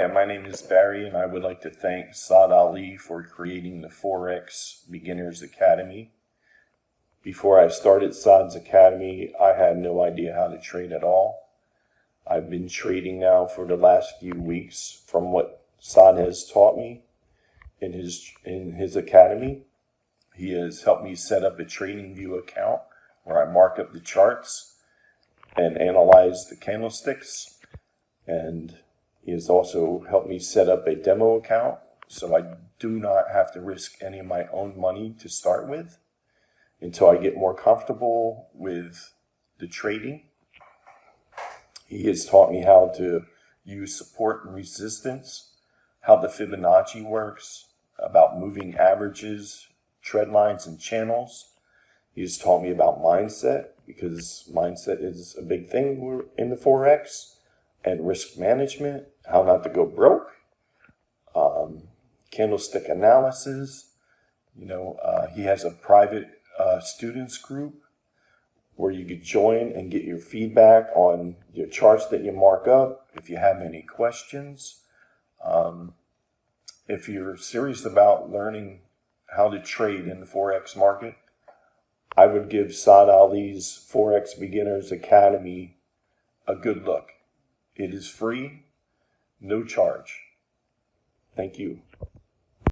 Hi, my name is Barry, and I would like to thank Saad Ali for creating the Forex Beginners Academy. Before I started Saad's Academy, I had no idea how to trade at all. I've been trading now for the last few weeks from what Saad has taught me in his academy. He has helped me set up a TradingView account where I mark up the charts and analyze the candlesticks, and he has also helped me set up a demo account so I do not have to risk any of my own money to start with until I get more comfortable with the trading. He has taught me how to use support and resistance, how the Fibonacci works, about moving averages, trend lines, and channels. He has taught me about mindset, because mindset is a big thing in the Forex, and risk management, how not to go broke, candlestick analysis. He has a private students group where you could join and get your feedback on your charts that you mark up if you have any questions. If you're serious about learning how to trade in the Forex market, I would give Saad Ali's Forex Beginners Academy a good look. It is free, no charge. Thank you.